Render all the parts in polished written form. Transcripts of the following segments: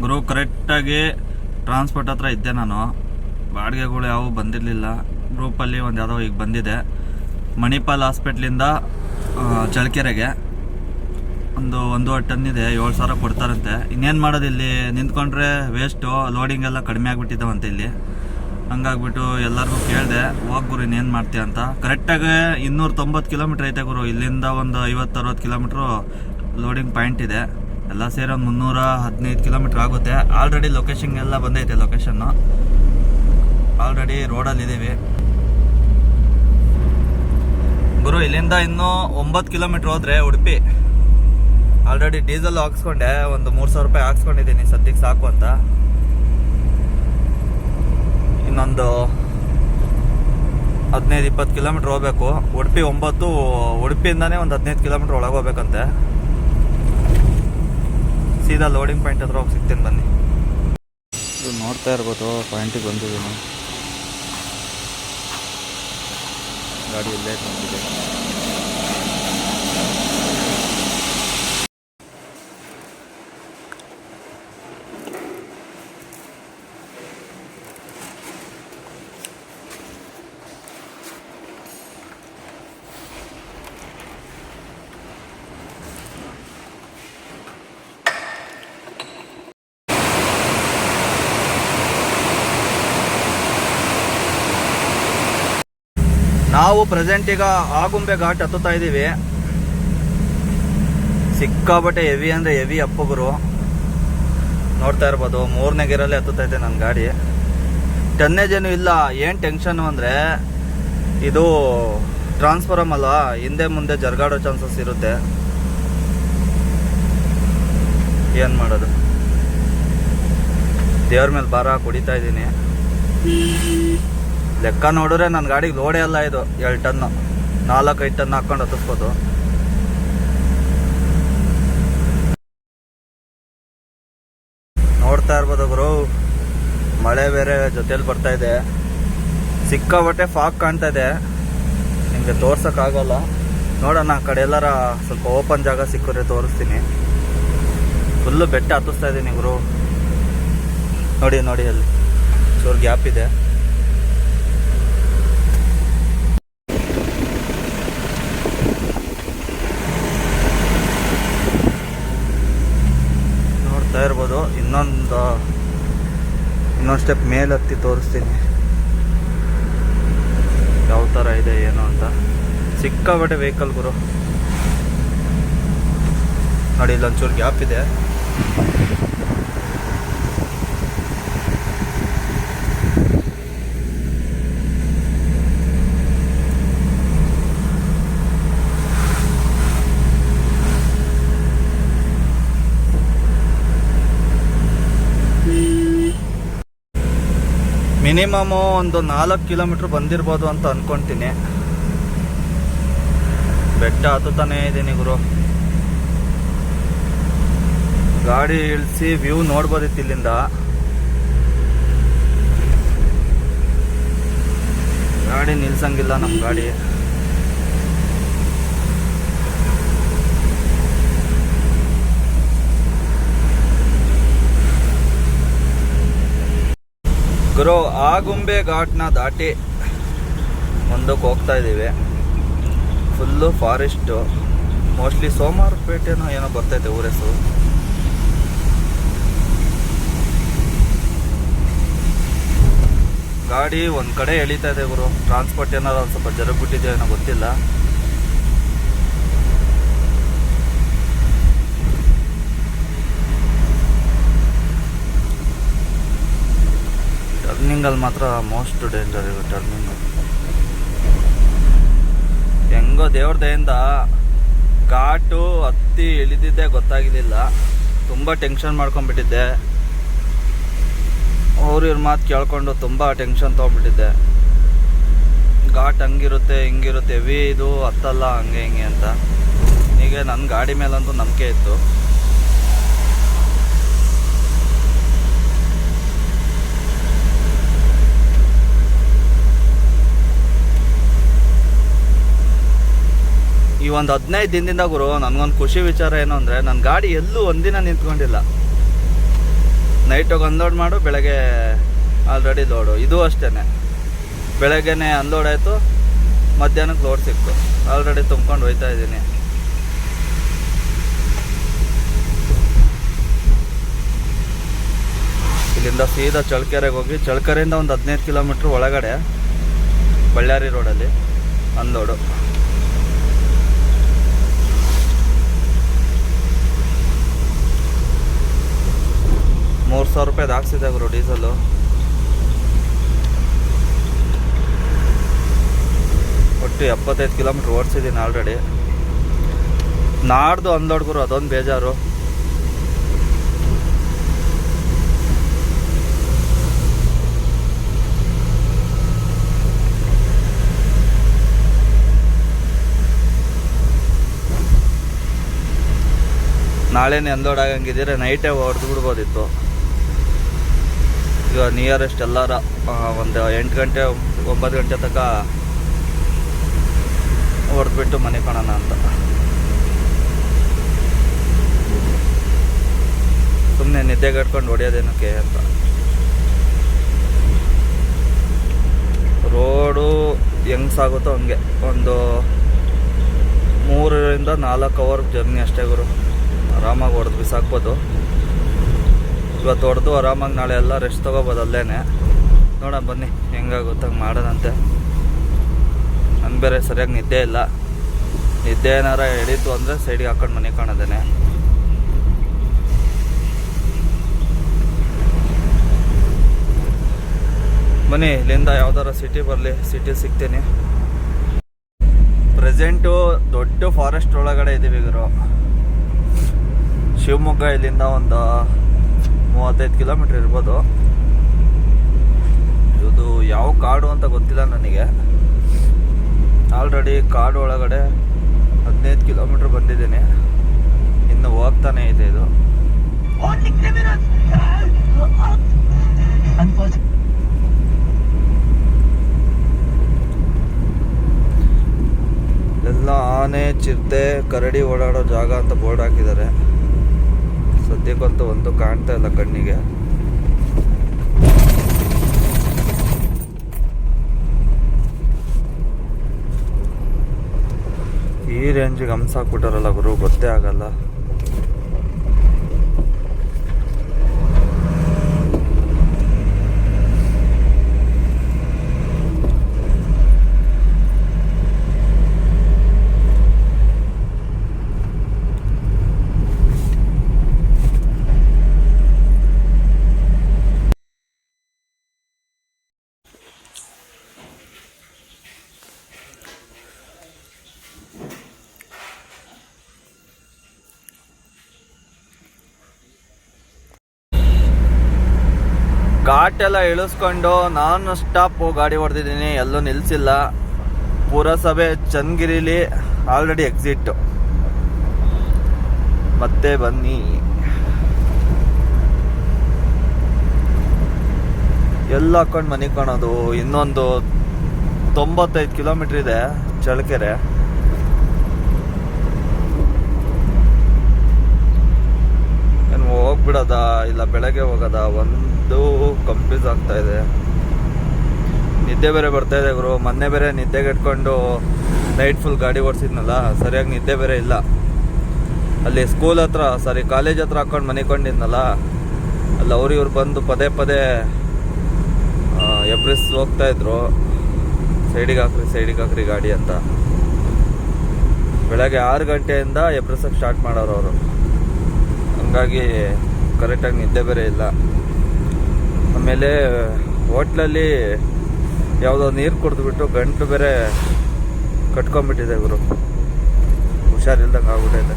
ಗುರು ಕರೆಕ್ಟಾಗಿ ಟ್ರಾನ್ಸ್ಪೋರ್ಟ್ ಹತ್ರ ಇದ್ದೆ ನಾನು. ಬಾಡಿಗೆಗಳು ಯಾವುವು ಬಂದಿರಲಿಲ್ಲ. ಗ್ರೂಪಲ್ಲಿ ಒಂದು ಯಾವುದೋ ಈಗ ಬಂದಿದೆ. ಮಣಿಪಾಲ್ ಹಾಸ್ಪಿಟ್ಲಿಂದ ಚಳ್ಳಕೆರೆಗೆ ಒಂದು 1.5 ಟನ್ ಇದೆ. 7,000 ಕೊಡ್ತಾರಂತೆ. ಇನ್ನೇನು ಮಾಡೋದು, ಇಲ್ಲಿ ನಿಂತ್ಕೊಂಡ್ರೆ ವೇಸ್ಟು. ಲೋಡಿಂಗ್ ಎಲ್ಲ ಕಡಿಮೆ ಆಗಿಬಿಟ್ಟಿದ್ದಾವಂತೆ ಇಲ್ಲಿ. ಹಂಗಾಗ್ಬಿಟ್ಟು ಎಲ್ಲರಿಗೂ ಕೇಳಿದೆ, ಹೋಗಿ ಗುರು ಇನ್ನೇನು ಮಾಡ್ತೀಯ ಅಂತ. ಕರೆಕ್ಟಾಗಿ 290 ಕಿಲೋಮೀಟ್ರ್ ಐತೆ ಗುರು. ಇಲ್ಲಿಂದ ಒಂದು 50-60 ಕಿಲೋಮೀಟ್ರು ಲೋಡಿಂಗ್ ಪಾಯಿಂಟ್ ಇದೆ. ಎಲ್ಲ ಸೇರಿ ಒಂದು 315 ಕಿಲೋಮೀಟ್ರ್ ಆಗುತ್ತೆ. ಆಲ್ರೆಡಿ ಲೊಕೇಶನ್ ಎಲ್ಲ ಬಂದೈತೆ. ಲೊಕೇಶನ್ನು ಆಲ್ರೆಡಿ ರೋಡಲ್ಲಿದ್ದೀವಿ ಗುರು. ಇಲ್ಲಿಂದ ಇನ್ನೂ 9 ಕಿಲೋಮೀಟ್ರ್ ಹೋದರೆ ಉಡುಪಿ. ಆಲ್ರೆಡಿ ಡೀಸೆಲ್ ಹಾಕ್ಸ್ಕೊಂಡೆ, ಒಂದು 3,000 ರೂಪಾಯಿ ಹಾಕ್ಸ್ಕೊಂಡಿದ್ದೀನಿ ಸದ್ಯಕ್ಕೆ ಸಾಕು ಅಂತ. ಇನ್ನೊಂದು 15-20 ಕಿಲೋಮೀಟ್ರ್ ಹೋಗ್ಬೇಕು. ಉಡುಪಿ 9, ಉಡುಪಿಯಿಂದಾನೇ ಒಂದು 15 ಕಿಲೋಮೀಟ್ರ್ ಒಳಗೆ ಹೋಗ್ಬೇಕಂತೆ. ಸೀದಾ ಲೋಡಿಂಗ್ ಪಾಯಿಂಟ್ ಹತ್ರ ಹೋಗಿ ಸಿಗ್ತೀನಿ ಬನ್ನಿ. ಇದು ನೋಡ್ತಾ ಇರ್ಬೋದು, ಪಾಯಿಂಟಿಗೆ ಬಂದಿದ್ದೀನಿ. ಗಾಡಿ ಇಲ್ಲೇ ಬಂದಿದೆ. ನಾವು ಪ್ರೆಸೆಂಟ್ ಈಗ ಆಗುಂಬೆ ಘಾಟ್ ಹತ್ತುತ್ತಾ ಇದ್ದೀವಿ. ಸಿಕ್ಕಾಬಟ್ಟೆ ಹೆವಿ ಅಂದರೆ ಹೆವಿ ಅಪ್ಪಗುರು. ನೋಡ್ತಾ ಇರ್ಬೋದು, 3ನೇ ಗೇರಲ್ಲಿ ಹತ್ತುತ್ತಾ ಇದೆ ನನ್ನ ಗಾಡಿ. ಟನ್ನೇಜ್ ಏನೂ ಇಲ್ಲ. ಏನು ಟೆನ್ಷನ್ನು ಅಂದರೆ, ಇದು ಟ್ರಾನ್ಸ್ಫಾರಮ್ ಅಲ್ಲ, ಹಿಂದೆ ಮುಂದೆ ಜರ್ಗಾಡೋ ಚಾನ್ಸಸ್ ಇರುತ್ತೆ. ಏನು ಮಾಡೋದು, ದೇವ್ರ ಮೇಲೆ ಭಾರ ಕುಡಿತಾ ಇದ್ದೀನಿ. ಲೆಕ್ಕ ನೋಡಿದ್ರೆ ನನ್ನ ಗಾಡಿಗೆ ಲೋಡೇ ಅಲ್ಲ ಇದು. 2 ಟನ್ನು 4-5 ಟನ್ ಹಾಕ್ಕೊಂಡು ಹತ್ತಿಸ್ಬೋದು. ನೋಡ್ತಾ ಇರ್ಬೋದು ಗುರು, ಮಳೆ ಬೇರೆ ಜೊತೆಲಿ ಬರ್ತಾ ಇದೆ. ಸಿಕ್ಕಾಬಟ್ಟೆ ಫಾಗ್ ಕಾಣ್ತಾ ಇದೆ, ನಿಮಗೆ ತೋರ್ಸೋಕ್ಕಾಗಲ್ಲ. ನೋಡೋಣ, ಆ ಕಡೆ ಎಲ್ಲಾರ ಸ್ವಲ್ಪ ಓಪನ್ ಜಾಗ ಸಿಕ್ಕರೆ ತೋರಿಸ್ತೀನಿ. ಫುಲ್ಲು ಬೆಟ್ಟ ಹತ್ತಿಸ್ತಾ ಇದ್ದೀನಿ ಗುರು. ನೋಡಿ ನೋಡಿ, ಅಲ್ಲಿ ಚೂರು ಗ್ಯಾಪ್ ಇದೆ. ಇರ್ಬೋದು. ಇನ್ನೊಂದು ಸ್ಟೆಪ್ ಮೇಲೆ ಹತ್ತಿ ತೋರಿಸ್ತೀನಿ ಯಾವ ಥರ ಇದೆ ಏನು ಅಂತ. ಸಿಕ್ಕಾಬಟ್ಟೆ ವೆಹಿಕಲ್ ಗುರು. ನೋಡಿ, ಇಲ್ಲೊಂಚೂರು ಗ್ಯಾಪ್ ಇದೆ. ಮಿನಿಮಮ್ ಒಂದು 4 ಕಿಲೋಮೀಟ್ರ್ ಬಂದಿರ್ಬೋದು ಅಂತ ಅಂದ್ಕೊತೀನಿ. ಬೆಟ್ಟ ಹತ್ತುತ್ತಾನೇ ಇದ್ದೀನಿ ಗುರು. ಗಾಡಿ ಇಳಿಸಿ ವ್ಯೂ ನೋಡ್ಬೋದಿತ್ತು ಇಲ್ಲಿಂದ. ಗಾಡಿ ನಿಲ್ಸಂಗಿಲ್ಲ ನಮ್ಮ ಗಾಡಿ. ಗುರು, ಆಗುಂಬೆ ಘಾಟ್ನ ದಾಟಿ ಮುಂದಕ್ಕೆ ಹೋಗ್ತಾ ಇದ್ದೀವಿ. Full forest. ಮೋಸ್ಟ್ಲಿ ಸೋಮವಾರಪೇಟೆನೋ ಏನೋ ಬರ್ತೈತೆ ಊರ ಹೆಸರು. ಗಾಡಿ ಒಂದು ಕಡೆ ಎಳಿತಾ ಇದೆ ಗುರು. ಟ್ರಾನ್ಸ್ಪೋರ್ಟ್ ಏನಾದ್ರು ಒಂದು ಸ್ವಲ್ಪ ಜರುಗ್ಬಿಟ್ಟಿದೆಯೋ ಏನೋ ಗೊತ್ತಿಲ್ಲ. ಟರ್ನಿಂಗಲ್ಲಿ ಮಾತ್ರ ಮೋಸ್ಟ್ ಡೇಂಜರ್ ಇರೋ ಟರ್ನಿಂಗ್. ಹೆಂಗೋ ದೇವ್ರ ದಯಿಂದ ಘಾಟು ಹತ್ತಿ ಇಳಿದಿದ್ದೆ ಗೊತ್ತಾಗಿದ್ದಿಲ್ಲ. ತುಂಬ ಟೆನ್ಷನ್ ಮಾಡ್ಕೊಂಡ್ಬಿಟ್ಟಿದ್ದೆ. ಇವ್ರ ಮಾತು ಕೇಳ್ಕೊಂಡು ತುಂಬ ಟೆನ್ಷನ್ ತೊಗೊಂಡ್ಬಿಟ್ಟಿದ್ದೆ. ಘಾಟ್ ಹಂಗಿರುತ್ತೆ ಹಿಂಗಿರುತ್ತೆ, ಹೆವಿ ಇದು ಹತ್ತಲ್ಲ ಹಂಗೆ ಹಿಂಗೆ ಅಂತ. ಈಗ ನನ್ನ ಗಾಡಿ ಮೇಲಂತೂ ನಂಬಿಕೆ ಇತ್ತು. ಈ ಒಂದು 15 ದಿನದಿಂದ ಗುರು ನನಗೊಂದು ಖುಷಿ ವಿಚಾರ ಏನು ಅಂದರೆ, ನನ್ನ ಗಾಡಿ ಎಲ್ಲೂ ಒಂದಿನ ನಿಂತ್ಕೊಂಡಿಲ್ಲ. ನೈಟೋಗಿ ಅನ್ಲೋಡ್ ಮಾಡು, ಬೆಳಗ್ಗೆ ಆಲ್ರೆಡಿ ಲೋಡು. ಇದು ಅಷ್ಟೇ, ಬೆಳಗ್ಗೆನೇ ಅನ್ಲೋಡ್ ಆಯಿತು, ಮಧ್ಯಾಹ್ನಕ್ಕೆ ಲೋಡ್ ಸಿಕ್ತು. ಆಲ್ರೆಡಿ ತುಂಬ್ಕೊಂಡು ಹೋಗ್ತಾ ಇದ್ದೀನಿ. ಇಲ್ಲಿಂದ ಸೀದಾ ಚಳ್ಳಕೆರೆಗೆ ಹೋಗಿ, ಚಳ್ಳಕೆರೆಯಿಂದ ಒಂದು 15 ಕಿಲೋಮೀಟ್ರ್ ಒಳಗಡೆ ಬಳ್ಳಾರಿ ರೋಡಲ್ಲಿ ಅನ್ಲೋಡು. 3,000 ರೂಪಾಯಿದು ಹಾಕ್ಸಿದೆ ಗುರು ಡೀಸೆಲ್ಲು. ಒಟ್ಟು 75 ಕಿಲೋಮೀಟ್ರ್ ಓಡಿಸಿದ್ದೀನಿ ಆಲ್ರೆಡಿ. ನಾಡ್ದು ಅನ್ಲೋಡ್ ಗುರು, ಅದೊಂದು ಬೇಜಾರು. ನಾಳೆನೇ ಅನ್ಲೋಡ್ ಆಗಂಗಿದ್ರೆ ನೈಟೇ ಹೊಡೆದು ಬಿಡ್ಬೋದಿತ್ತು. ಈಗ ನಿಯರೆಸ್ಟ್ ಎಲ್ಲಾರ ಒಂದು 8 ಗಂಟೆ 9 ಗಂಟೆ ತನಕ ಹೊಡೆದ್ಬಿಟ್ಟು ಮನೆ ಕಾಣೋಣ ಅಂತ. ಸುಮ್ಮನೆ ನಿದ್ದೆಗಟ್ಕೊಂಡು ಹೊಡೆಯೋದೇನಕ್ಕೆ ಅಂತ. ರೋಡು ಹೆಂಗೆ ಸಾಗುತ್ತೋ ಹಂಗೆ ಒಂದು 3 ರಿಂದ 4 ಅವರ್ ಜರ್ನಿ ಅಷ್ಟೇ ಗುರು. ಆರಾಮಾಗಿ ಹೊಡೆದು ಬಿಸಾಕ್ಬೋದು. ಇವತ್ತು ಹೊಡೆದು ಆರಾಮಾಗಿ ನಾಳೆ ಎಲ್ಲ ರೆಸ್ಟ್ ತೊಗೋಬೋದು ಅಲ್ಲೇನೆ. ನೋಡೋಣ ಬನ್ನಿ ಹೆಂಗಾಗುತ್ತೆ ಹಂಗೆ ಮಾಡೋದಂತೆ. ನನ್ಗೆ ಬೇರೆ ಸರಿಯಾಗಿ ನಿದ್ದೆ ಇಲ್ಲ. ನಿದ್ದೆ ಏನಾರ ಹಿಡಿತು ಅಂದರೆ ಸೈಡಿಗೆ ಹಾಕೊಂಡು ಮನೆ ಕಾಣೋದೇನೆ. ಬನ್ನಿ ಇಲ್ಲಿಂದ ಯಾವ್ದಾರ ಸಿಟಿ ಬರಲಿ, ಸಿಟಿ ಸಿಗ್ತೀನಿ. ಪ್ರೆಸೆಂಟು ದೊಡ್ಡ ಫಾರೆಸ್ಟ್ ಒಳಗಡೆ ಇದ್ದೀವಿ ಗುರು. ಶಿವಮೊಗ್ಗ ಇಲ್ಲಿಂದ ಒಂದು 35 ಕಿಲೋಮೀಟ್ರ್ ಇರ್ಬೋದು. ಇದು ಯಾವ ಕಾಡು ಅಂತ ಗೊತ್ತಿಲ್ಲ ನನಗೆ. ಆಲ್ರೆಡಿ ಕಾಡು ಒಳಗಡೆ 15 ಕಿಲೋಮೀಟ್ರ್ ಬಂದಿದ್ದೀನಿ. ಇನ್ನು ಹೋಗ್ತಾನೆ ಇದೆ ಇದು. ಎಲ್ಲ ಆನೆ, ಚಿರತೆ, ಕರಡಿ ಓಡಾಡೋ ಜಾಗ ಅಂತ ಬೋರ್ಡ್ ಹಾಕಿದ್ದಾರೆ. ಸದ್ಯಕ್ಕಂತೂ ಒಂದು ಕಾಣ್ತಾ ಇಲ್ಲ ಕಣ್ಣಿಗೆ. ಈ ರೇಂಜಿಗೆ ಹಂಸಾಕ್ಬಿಟ್ಟಾರಲ್ಲ ಗುರು, ಗೊತ್ತೇ ಆಗಲ್ಲ. ಘಾಟೆಲ್ಲ ಇಳಿಸ್ಕೊಂಡು ನಾನ್ ಸ್ಟಾಪ್ ಗಾಡಿ ಹೊಡೆದಿದ್ದೀನಿ, ಎಲ್ಲೂ ನಿಲ್ಲಿಸಿಲ್ಲ. ಪುರಸಭೆ ಚನ್ನಗಿರಿಲಿ ಆಲ್ರೆಡಿ ಎಕ್ಸಿಟ್. ಮತ್ತೆ ಬನ್ನಿ. ಎಲ್ಲ ಹಾಕೊಂಡು ಮನೆ ಕಾಣೋದು. ಇನ್ನೊಂದು 95 ಕಿಲೋಮೀಟ್ರ್ ಇದೆ ಚಳ್ಳಕೆರೆ. ಏನು ಹೋಗ್ಬಿಡೋದ ಇಲ್ಲ ಬೆಳಗ್ಗೆ ಹೋಗೋದ, ಒಂದು ಕನ್ಫ್ಯೂಸ್ ಆಗ್ತಾ ಇದೆ. ನಿದ್ದೆ ಬೇರೆ ಬರ್ತಾ ಇದೆ ಗುರು. ಮೊನ್ನೆ ಬೇರೆ ನಿದ್ದೆಗೆಟ್ಕೊಂಡು ನೈಟ್ ಫುಲ್ ಗಾಡಿ ಓಡಿಸಿದ್ನಲ್ಲ, ಸರಿಯಾಗಿ ನಿದ್ದೆ ಬೇರೆ ಇಲ್ಲ. ಅಲ್ಲಿ ಸ್ಕೂಲ್ ಹತ್ರ, ಸಾರಿ ಕಾಲೇಜ್ ಹತ್ರ ಹಾಕೊಂಡು ಮನಿಕೊಂಡಿದ್ನಲ್ಲ, ಅಲ್ಲಿ ಇವ್ರು ಬಂದು ಪದೇ ಪದೇ ಎಬ್ರಿಸ್ ಹೋಗ್ತಾ ಇದ್ರು, ಸೈಡಿಗೆ ಹಾಕ್ರಿ ಗಾಡಿ ಅಂತ. ಬೆಳಗ್ಗೆ 6 ಗಂಟೆಯಿಂದ ಎಬ್ರಿಸಕ್ಕೆ ಸ್ಟಾರ್ಟ್ ಮಾಡೋರು ಅವರು. ಹಂಗಾಗಿ ಕರೆಕ್ಟಾಗಿ ನಿದ್ದೆ ಬೇರೆ ಇಲ್ಲ. ಆಮೇಲೆ ಹೋಟ್ಲಲ್ಲಿ ಯಾವುದೋ ನೀರು ಕುಡಿದ್ಬಿಟ್ಟು ಗಂಟು ಬೇರೆ ಕಟ್ಕೊಂಡ್ಬಿಟ್ಟಿದೆ ಗುರು. ಹುಷಾರಿಲ್ದಂಗೆ ಆಗ್ಬಿಟ್ಟಿದೆ.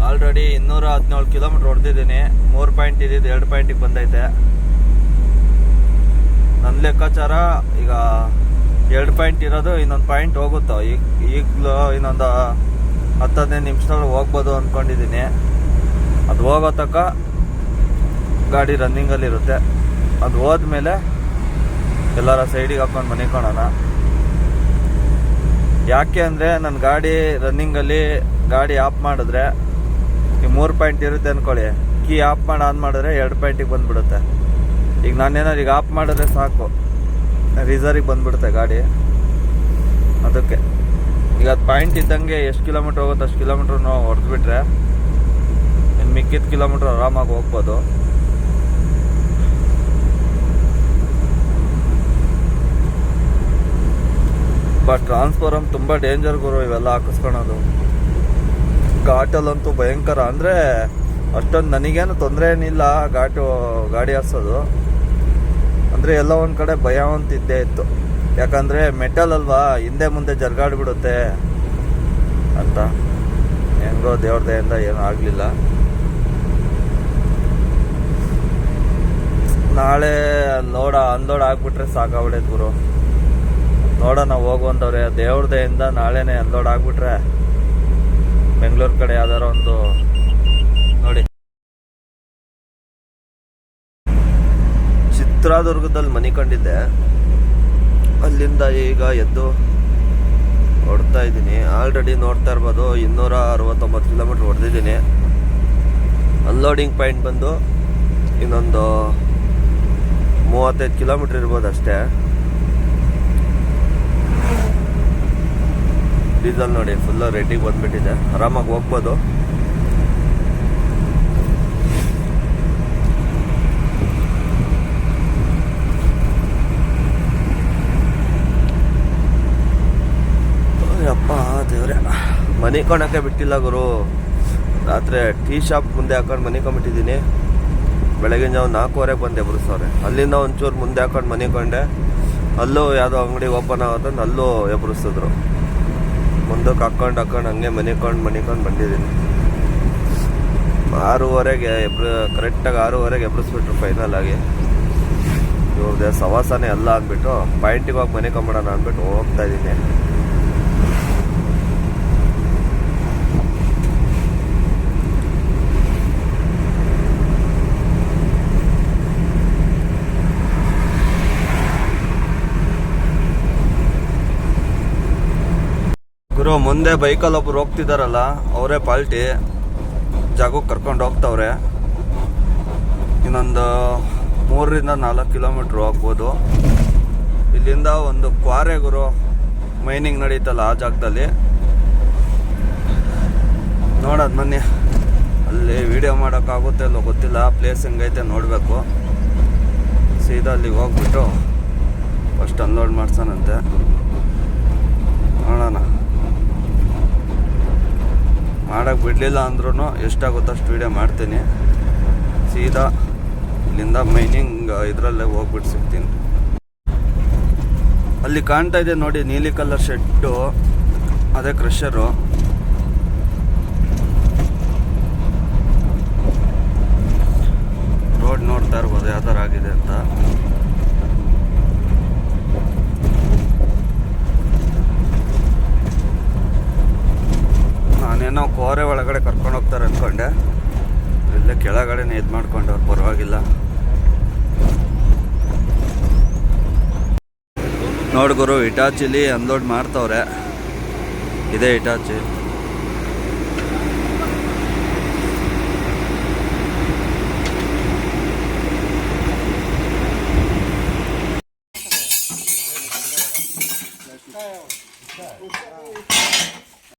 Already 217 kilometre ಹೊಡೆದಿದ್ದೀನಿ. 3 ಪಾಯಿಂಟ್ ಇದ್ದಿದ್ದು 2 ಪಾಯಿಂಟಿಗೆ ಬಂದೈತೆ. ನನ್ನ ಲೆಕ್ಕಾಚಾರ ಈಗ 2 ಪಾಯಿಂಟ್ ಇರೋದು ಇನ್ನೊಂದು ಪಾಯಿಂಟ್ ಹೋಗುತ್ತೋ. ಈಗಲೂ ಇನ್ನೊಂದು 10-15 ನಿಮಿಷದಲ್ಲಿ ಹೋಗ್ಬೋದು ಅಂದ್ಕೊಂಡಿದ್ದೀನಿ. ಅದು ಹೋಗೋ ತನಕ ಗಾಡಿ ರನ್ನಿಂಗಲ್ಲಿರುತ್ತೆ. ಅದು ಹೋದ್ಮೇಲೆ ಎಲ್ಲರ ಸೈಡಿಗೆ ಹಾಕೊಂಡು ಮನೆ ಕಾಣೋಣ. ಯಾಕೆ ಅಂದರೆ ನನ್ನ ಗಾಡಿ ರನ್ನಿಂಗಲ್ಲಿ ಗಾಡಿ ಆಫ್ ಮಾಡಿದ್ರೆ ಈಗ 3 ಪಾಯಿಂಟ್ ಇರುತ್ತೆ ಅಂದ್ಕೊಳ್ಳಿ, ಕೀ ಆಫ್ ಮಾಡಿ ಆನ್ ಮಾಡಿದ್ರೆ 2 ಪಾಯಿಂಟಿಗೆ ಬಂದುಬಿಡುತ್ತೆ. ಈಗ ನಾನೇನಾದ್ರು ಈಗ ಆಫ್ ಮಾಡಿದ್ರೆ ಸಾಕು, ರಿಸರ್ವಿಗೆ ಬಂದುಬಿಡುತ್ತೆ ಗಾಡಿ. ಅದಕ್ಕೆ ಈಗ ಅದು ಪಾಯಿಂಟ್ ಇದ್ದಂಗೆ ಎಷ್ಟು ಕಿಲೋಮೀಟ್ರ್ ಹೋಗುತ್ತೆ ಅಷ್ಟು ಕಿಲೋಮೀಟ್ರ್ ನಾವು ಹೊಡೆದ್ಬಿಟ್ರೆ ಇನ್ನು ಮಿಕ್ಕಿದ ಕಿಲೋಮೀಟ್ರ್ ಆರಾಮಾಗಿ ಹೋಗ್ಬೋದು. ಬಟ್ ಟ್ರಾನ್ಸ್ಫಾರಮ್ ತುಂಬ ಡೇಂಜರ್ ಗುರು ಇವೆಲ್ಲ ಹಾಕಿಸ್ಕೊಳೋದು. ಘಾಟಲ್ಲಂತೂ ಭಯಂಕರ. ಅಂದರೆ ಅಷ್ಟೊಂದು ನನಗೇನು ತೊಂದರೆ ಏನಿಲ್ಲ ಗಾಡಿ ಹಾರಿಸೋದು. ಅಂದರೆ ಎಲ್ಲ ಒಂದು ಕಡೆ ಭಯ ಅಂತ ಇದ್ದೇ ಇತ್ತು, ಯಾಕಂದರೆ ಮೆಟಲ್ ಅಲ್ವಾ, ಹಿಂದೆ ಮುಂದೆ ಜರ್ಗಾಡ್ಬಿಡುತ್ತೆ ಅಂತ. ಹೆಂಗೋ ದೇವ್ರ ದಯೆಯಿಂದ ಏನೂ ಆಗಲಿಲ್ಲ. ನಾಳೆ ಅನ್ಲೋಡ್ ಆಗಿಬಿಟ್ರೆ ಸಾಕಾಗ್ಬಿಡೈತೆ ಗುರು. ನೋಡೋಣ ಹೋಗುವಂಥವ್ರೆ, ದೇವ್ರ ದಯೆಯಿಂದ ನಾಳೆನೇ ಅನ್ಲೋಡ್ ಆಗಿಬಿಟ್ರೆ ಬೆಂಗಳೂರು ಕಡೆ ಯಾವ್ದಾರ ಒಂದು ನೋಡಿ. ಚಿತ್ರದುರ್ಗದಲ್ಲಿ ಮನೆ ಕಂಡಿದ್ದೆ, ಅಲ್ಲಿಂದ ಈಗ ಎದ್ದು ಹೊಡ್ತಾ ಇದ್ದೀನಿ. ಆಲ್ರೆಡಿ ನೋಡ್ತಾ ಇರ್ಬೋದು 269 ಕಿಲೋಮೀಟ್ರ್ ಹೊಡೆದಿದ್ದೀನಿ. ಅನ್ಲೋಡಿಂಗ್ ಪಾಯಿಂಟ್ ಬಂದು ಇನ್ನೊಂದು 35 ಕಿಲೋಮೀಟ್ರ್ ಇರ್ಬೋದು ಅಷ್ಟೇ. ಡೀಸೆಲ್ ನೋಡಿ ಫುಲ್ ರೇಟಿಗೆ ಬಂದ್ಬಿಟ್ಟಿದೆ, ಆರಾಮಾಗಿ ಹೋಗ್ಬೋದು. ಅಪ್ಪ ದೇವ್ರೆ, ಮನೆ ಕೊಂಡಕ್ಕೆ ಬಿಟ್ಟಿಲ್ಲ ಗುರು. ರಾತ್ರಿ ಟೀ ಶಾಪ್ ಮುಂದೆ ಹಾಕೊಂಡು ಮನೆ ಕೊಂಡ್ಬಿಟ್ಟಿದ್ದೀನಿ. ಬೆಳಗಿನ ಜಾವ 4:15 ಬಂದೆ ಎಬ್ರಿಸವ್ರೆ. ಅಲ್ಲಿಂದ ಒಂಚೂರು ಮುಂದೆ ಹಾಕೊಂಡು ಮನೆ ಕೊಂಡೆ. ಅಲ್ಲೂ ಯಾವುದೋ ಅಂಗಡಿ ಓಪನ್ ಆಗುತ್ತಂದು ಅಲ್ಲೂ ಎಬ್ರಿಸಿದ್ರು. ಮುಂದಕ್ಕೆ ಹಾಕೊಂಡು ಹಂಗೆ ಮನೆ ಕೊಂಡು ಬಂದಿದ್ದೀನಿ. 6:15ಗೆ ಕರೆಕ್ಟಾಗಿ 6:15ಗೆ ಎಬ್ರಿಸ್ಬಿಟ್ರು ಫೈನಲ್ ಆಗಿ. ಇವ್ರದ್ದು ಸವಾಸನೆ ಎಲ್ಲ ಅಂದ್ಬಿಟ್ಟು ಪಾಯಿಂಟಿಗೆ ಹೋಗಿ ಮನೆ ಕೊಂಬಿಡೋಣ ಅಂದ್ಬಿಟ್ಟು ಹೋಗ್ತಾ ಇದ್ದೀನಿ. ಗುರು ಮುಂದೆ ಬೈಕಲ್ಲಿ ಒಬ್ರು ಹೋಗ್ತಿದ್ದಾರಲ್ಲ, ಅವರೇ ಪಾಲ್ಟಿ ಜಾಗಕ್ಕೆ ಕರ್ಕೊಂಡು ಹೋಗ್ತವ್ರೆ. ಇನ್ನೊಂದು 3-4 ಕಿಲೋಮೀಟ್ರ್ ಹೋಗ್ಬೋದು. ಇಲ್ಲಿಂದ ಒಂದು ಕ್ವಾರೆ ಗುರು, ಮೈನಿಂಗ್ ನಡೀತಲ್ಲ ಆ ಜಾಗದಲ್ಲಿ. ನೋಡೋದು ಬನ್ನಿ, ಅಲ್ಲಿ ವಿಡಿಯೋ ಮಾಡೋಕ್ಕಾಗುತ್ತೆ ಅಲ್ಲೋ ಗೊತ್ತಿಲ್ಲ. ಪ್ಲೇಸ್ ಹೆಂಗೈತೆ ನೋಡಬೇಕು. ಸೀದಾ ಅಲ್ಲಿಗೆ ಹೋಗ್ಬಿಟ್ಟು ಫಸ್ಟ್ ಅನ್ಲೋಡ್ ಮಾಡ್ಸೋಣಂತೆ. ನೋಡೋಣ, ಮಾಡೋಕ್ಕೆ ಬಿಡಲಿಲ್ಲ ಅಂದ್ರೂ ಎಷ್ಟಾಗುತ್ತೋ ಅಷ್ಟು ವೀಡಿಯೋ ಮಾಡ್ತೀನಿ. ಸೀದಾ ಇಲ್ಲಿಂದ ಮೈನಿಂಗ್ ಇದರಲ್ಲೇ ಹೋಗ್ಬಿಟ್ಟು ಸಿಗ್ತೀನಿ. ಅಲ್ಲಿ ಕಾಣ್ತಾ ಇದೆ ನೋಡಿ ನೀಲಿ ಕಲರ್ ಶೆಡ್ಡು, ಅದೇ ಕ್ರಷರು. ರೋಡ್ ನೋಡ್ತಾ ಇರ್ಬೋದು ಯಾವ ಥರ ಆಗಿದೆ ಅಂತ. ನಾನೇನೋ ಕೋರೆ ಒಳಗಡೆ ಕರ್ಕೊಂಡು ಹೋಗ್ತಾರೆ ಅಂದ್ಕೊಂಡೆ, ಇಲ್ಲೇ ಕೆಳಗಡೆನೇ ಇದು ಮಾಡ್ಕೊಂಡವ್ರು, ಪರವಾಗಿಲ್ಲ. ನೋಡ್ಗುರು, ಇಟಾಚಿಲಿ ಅನ್ಲೋಡ್ ಮಾಡ್ತವ್ರೆ. ಇದೇ ಇಟಾಚಿ.